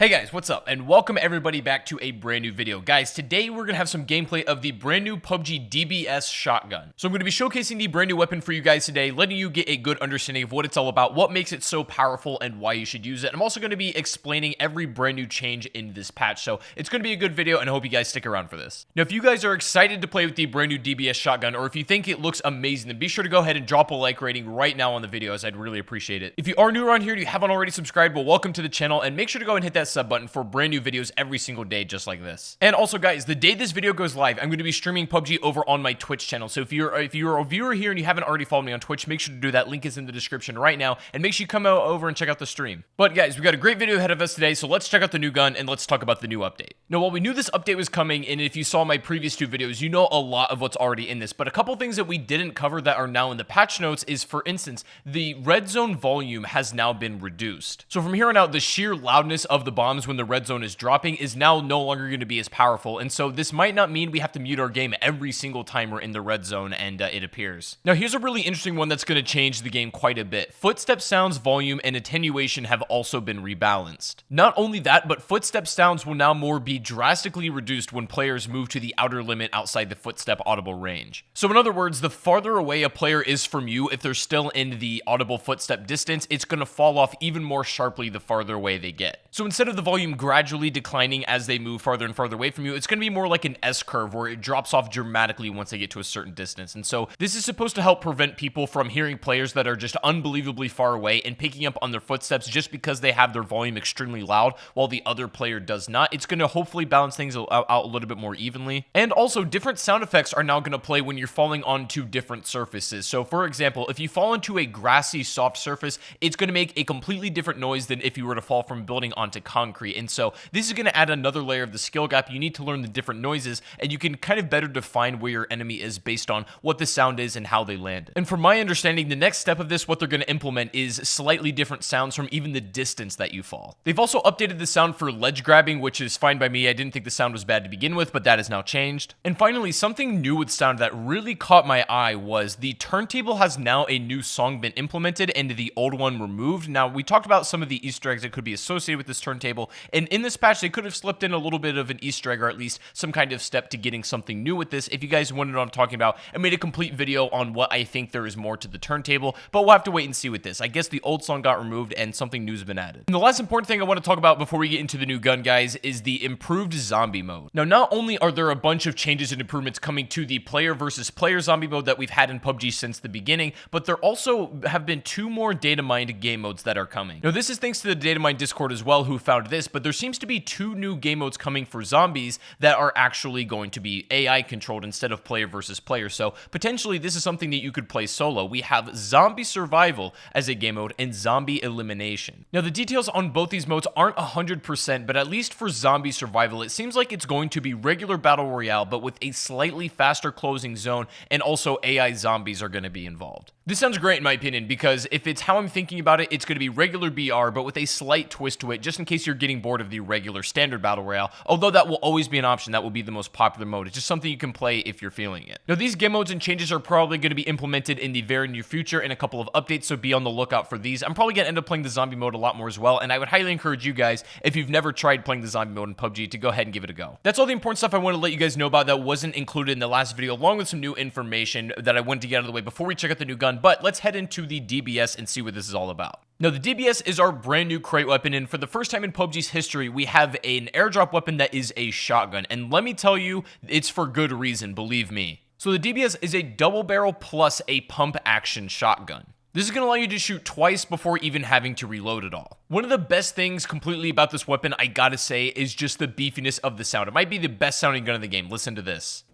Hey guys, what's up? And welcome everybody back to a brand new video. Guys, today we're gonna have some gameplay of the brand new PUBG DBS shotgun. So I'm gonna be showcasing the brand new weapon for you guys today, letting you get a good understanding of what it's all about, what makes it so powerful, and why you should use it. I'm also gonna be explaining every brand new change in this patch, so it's gonna be a good video, and I hope you guys stick around for this. Now, if you guys are excited to play with the brand new DBS shotgun, or if you think it looks amazing, then be sure to go ahead and drop a like rating right now on the video, as I'd really appreciate it. If you are new around here and you haven't already subscribed, well, welcome to the channel, and make sure to go and hit that sub button for brand new videos every single day just like this. And also guys, the day this video goes live, I'm going to be streaming PUBG over on my Twitch channel. So if you're a viewer here and you haven't already followed me on Twitch, make sure to do that. Link is in the description right now, and make sure you come over and check out the stream. But guys, we got a great video ahead of us today, so let's check out the new gun and let's talk about the new update. Now, while we knew this update was coming, and if you saw my previous two videos, you know a lot of what's already in this, but a couple things that we didn't cover that are now in the patch notes is, for instance, the red zone volume has now been reduced. So from here on out, the sheer loudness of the bombs when the red zone is dropping is now no longer going to be as powerful, and so this might not mean we have to mute our game every single time we're in the red zone and it appears. Now, here's a really interesting one that's going to change the game quite a bit. Footstep sounds, volume, and attenuation have also been rebalanced. Not only that, but footstep sounds will now be drastically reduced when players move to the outer limit outside the footstep audible range. So in other words, the farther away a player is from you, if they're still in the audible footstep distance, it's going to fall off even more sharply the farther away they get. So instead of the volume gradually declining as they move farther and farther away from you, it's going to be more like an S-curve where it drops off dramatically once they get to a certain distance. And so this is supposed to help prevent people from hearing players that are just unbelievably far away and picking up on their footsteps just because they have their volume extremely loud while the other player does not. It's going to hopefully balance things out a little bit more evenly. And also, different sound effects are now going to play when you're falling onto different surfaces. So for example, if you fall into a grassy soft surface, it's going to make a completely different noise than if you were to fall from a building onto concrete. And so this is going to add another layer of the skill gap. You need to learn the different noises, and you can kind of better define where your enemy is based on what the sound is and how they land. And from my understanding, the next step of this, what they're going to implement, is slightly different sounds from even the distance that you fall. They've also updated the sound for ledge grabbing, which is fine by me. I didn't think the sound was bad to begin with, but that has now changed. And finally, something new with sound that really caught my eye was the turntable has now a new song been implemented and the old one removed. Now, we talked about some of the Easter eggs that could be associated with this turntable, and in this patch, they could have slipped in a little bit of an Easter egg, or at least some kind of step to getting something new with this. If you guys want to know what I'm talking about, I made a complete video on what I think there is more to the turntable, but we'll have to wait and see with this. I guess the old song got removed and something new has been added. And the last important thing I want to talk about before we get into the new gun, guys, is the improved zombie mode. Now, not only are there a bunch of changes and improvements coming to the player versus player zombie mode that we've had in PUBG since the beginning, but there also have been two more data mined game modes that are coming. Now, this is thanks to the data mine Discord as well, who found this, but there seems to be two new game modes coming for zombies that are actually going to be AI controlled instead of player versus player. So potentially this is something that you could play solo. We have zombie survival as a game mode and zombie elimination. Now, the details on both these modes aren't 100%, but at least for zombie survival, it seems like it's going to be regular battle royale, but with a slightly faster closing zone, and also AI zombies are going to be involved. This sounds great in my opinion, because if it's how I'm thinking about it, it's going to be regular BR, but with a slight twist to it, just in case you're getting bored of the regular standard battle royale, although that will always be an option. That will be the most popular mode. It's just something you can play if you're feeling it. Now, these game modes and changes are probably going to be implemented in the very near future in a couple of updates, so be on the lookout for these. I'm probably going to end up playing the zombie mode a lot more as well, and I would highly encourage you guys, if you've never tried playing the zombie mode in PUBG, to go ahead and give it a go. That's all the important stuff I want to let you guys know about that wasn't included in the last video, along with some new information that I wanted to get out of the way before we check out the new gun. But let's head into the DBS and see what this is all about. Now, the DBS is our brand new crate weapon, and for the first time in PUBG's history, we have an airdrop weapon that is a shotgun. And let me tell you, it's for good reason, believe me. So the DBS is a double barrel plus a pump action shotgun. This is going to allow you to shoot twice before even having to reload at all. One of the best things completely about this weapon, I gotta say, is just the beefiness of the sound. It might be the best sounding gun in the game. Listen to this.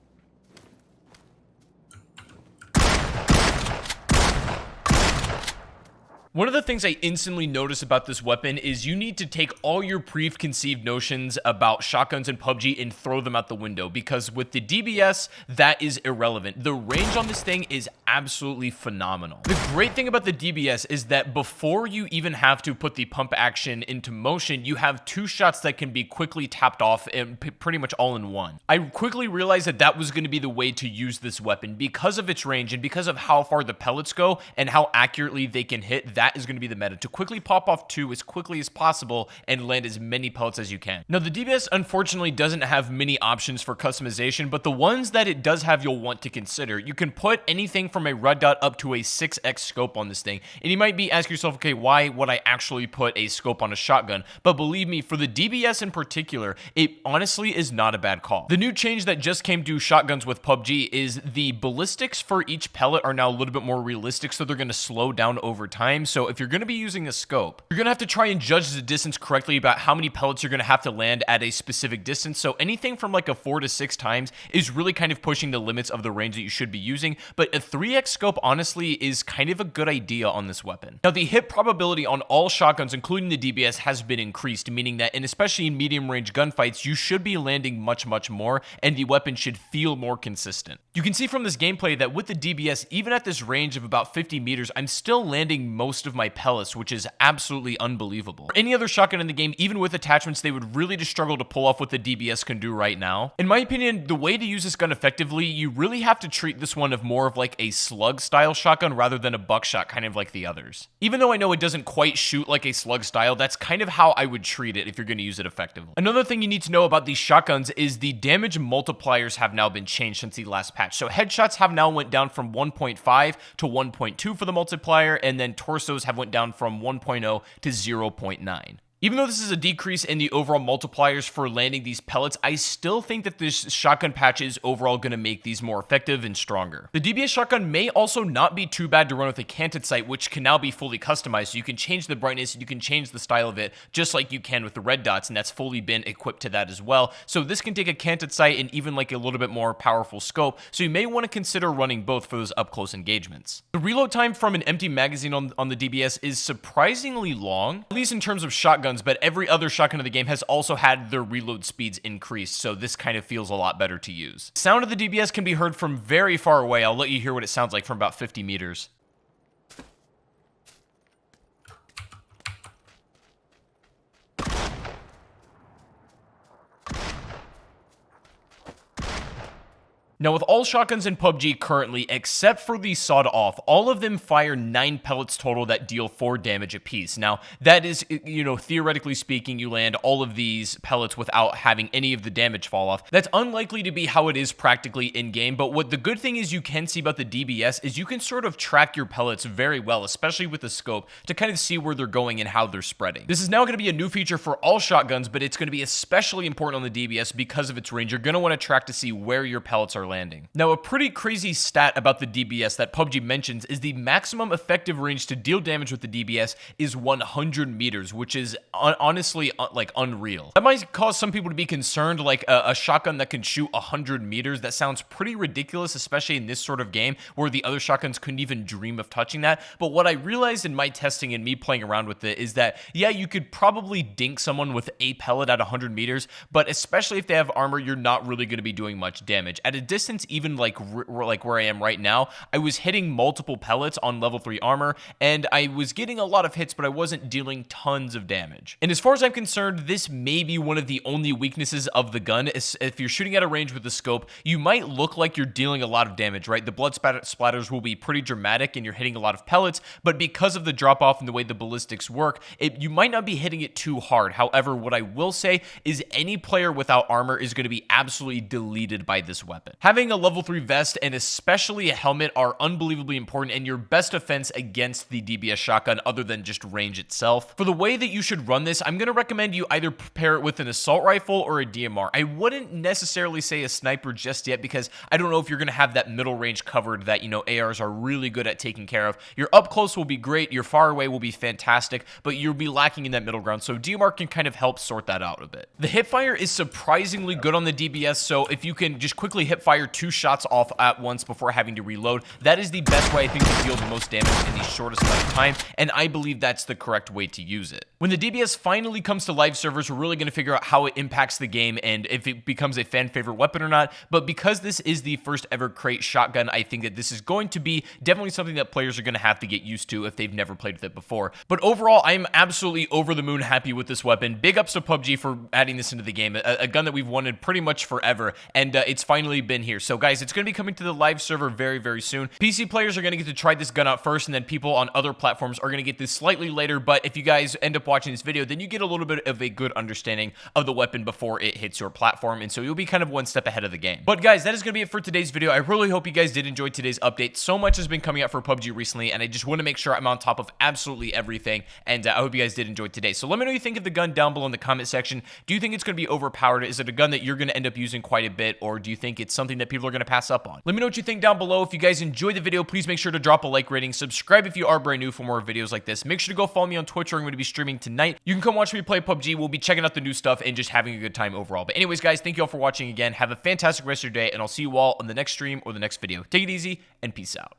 One of the things I instantly notice about this weapon is you need to take all your preconceived notions about shotguns in PUBG and throw them out the window, because with the DBS, that is irrelevant. The range on this thing is absolutely phenomenal. The great thing about the DBS is that before you even have to put the pump action into motion, you have 2 shots that can be quickly tapped off and pretty much all in one. I quickly realized that that was going to be the way to use this weapon because of its range and because of how far the pellets go and how accurately they can hit. That is going to be the meta, to quickly pop off 2 as quickly as possible and land as many pellets as you can. Now, the DBS unfortunately doesn't have many options for customization, but the ones that it does have you'll want to consider. You can put anything from a red dot up to a 6x scope on this thing, and you might be asking yourself, okay, why would I actually put a scope on a shotgun? But believe me, for the DBS in particular, it honestly is not a bad call. The new change that just came to shotguns with PUBG is the ballistics for each pellet are now a little bit more realistic, so they're going to slow down over time. So if you're going to be using a scope, you're going to have to try and judge the distance correctly about how many pellets you're going to have to land at a specific distance. So anything from like a 4 to 6 times is really kind of pushing the limits of the range that you should be using, but a 3x scope honestly is kind of a good idea on this weapon. Now, the hit probability on all shotguns, including the DBS, has been increased, meaning that, and especially in medium range gunfights, you should be landing much more, and the weapon should feel more consistent. You can see from this gameplay that with the DBS, even at this range of about 50 meters, I'm still landing most of my pellets, which is absolutely unbelievable. For any other shotgun in the game, even with attachments, they would really just struggle to pull off what the DBS can do right now. In my opinion, the way to use this gun effectively, you really have to treat this one of more of like a slug style shotgun rather than a buckshot, kind of like the others. Even though I know it doesn't quite shoot like a slug style, that's kind of how I would treat it if you're going to use it effectively. Another thing you need to know about these shotguns is the damage multipliers have now been changed since the last patch. So headshots have now went down from 1.5 to 1.2 for the multiplier, and then torsos have went down from 1.0 to 0.9. Even though this is a decrease in the overall multipliers for landing these pellets, I still think that this shotgun patch is overall going to make these more effective and stronger. The DBS shotgun may also not be too bad to run with a canted sight, which can now be fully customized. So you can change the brightness, you can change the style of it, just like you can with the red dots, and that's fully been equipped to that as well. So this can take a canted sight and even like a little bit more powerful scope, so you may want to consider running both for those up-close engagements. The reload time from an empty magazine on the DBS is surprisingly long, at least in terms of shotgun, but every other shotgun in the game has also had their reload speeds increased, so this kind of feels a lot better to use. The sound of the DBS can be heard from very far away. I'll let you hear what it sounds like from about 50 meters. Now, with all shotguns in PUBG currently, except for the sawed-off, all of them fire 9 pellets total that deal 4 damage apiece. Now, that is, theoretically speaking, you land all of these pellets without having any of the damage fall off. That's unlikely to be how it is practically in-game, but what the good thing is you can see about the DBS is you can sort of track your pellets very well, especially with the scope, to kind of see where they're going and how they're spreading. This is now going to be a new feature for all shotguns, but it's going to be especially important on the DBS because of its range. You're going to want to track to see where your pellets are landing. Now, a pretty crazy stat about the DBS that PUBG mentions is the maximum effective range to deal damage with the DBS is 100 meters, which is honestly like unreal. That might cause some people to be concerned, like a shotgun that can shoot 100 meters. That sounds pretty ridiculous, especially in this sort of game where the other shotguns couldn't even dream of touching that. But what I realized in my testing and me playing around with it is that, yeah, you could probably dink someone with a pellet at 100 meters, but especially if they have armor, you're not really going to be doing much damage. At a distance, even like where I am right now, I was hitting multiple pellets on level 3 armor, and I was getting a lot of hits, but I wasn't dealing tons of damage. And as far as I'm concerned, this may be one of the only weaknesses of the gun. If you're shooting at a range with the scope, you might look like you're dealing a lot of damage, right? The blood splatters will be pretty dramatic and you're hitting a lot of pellets, but because of the drop off and the way the ballistics work, you might not be hitting it too hard. However, what I will say is any player without armor is going to be absolutely deleted by this weapon. Having a level 3 vest and especially a helmet are unbelievably important and your best defense against the DBS shotgun other than just range itself. For the way that you should run this, I'm going to recommend you either pair it with an assault rifle or a DMR. I wouldn't necessarily say a sniper just yet because I don't know if you're going to have that middle range covered that, ARs are really good at taking care of. Your up close will be great, your far away will be fantastic, but you'll be lacking in that middle ground, so DMR can kind of help sort that out a bit. The hipfire is surprisingly good on the DBS, so if you can just quickly hipfire fire 2 shots off at once before having to reload. That is the best way, I think, to deal the most damage in the shortest amount of time, and I believe that's the correct way to use it. When the DBS finally comes to live servers, we're really going to figure out how it impacts the game and if it becomes a fan favorite weapon or not. But because this is the first ever crate shotgun, I think that this is going to be definitely something that players are going to have to get used to if they've never played with it before. But overall, I'm absolutely over the moon happy with this weapon. Big ups to PUBG for adding this into the game, a gun that we've wanted pretty much forever, and it's finally been here. So guys, it's going to be coming to the live server very, very soon. PC players are going to get to try this gun out first, and then people on other platforms are going to get this slightly later. But if you guys end up watching this video, then you get a little bit of a good understanding of the weapon before it hits your platform, and so you'll be kind of one step ahead of the game. But guys, that is going to be it for today's video. I really hope you guys did enjoy today's update. So much has been coming out for PUBG recently, and I just want to make sure I'm on top of absolutely everything, and I hope you guys did enjoy today. So let me know what you think of the gun down below in the comment section. Do you think it's going to be overpowered? Is it a gun that you're going to end up using quite a bit, or do you think it's something that people are going to pass up on? Let me know what you think down below. If you guys enjoyed the video, please make sure to drop a like rating, subscribe if you are brand new for more videos like this. Make sure to go follow me on Twitch, where I'm going to be streaming tonight. You can come watch me play PUBG. We'll be checking out the new stuff and just having a good time overall. But anyways, guys, thank you all for watching again. Have a fantastic rest of your day, and I'll see you all on the next stream or the next video. Take it easy, and peace out.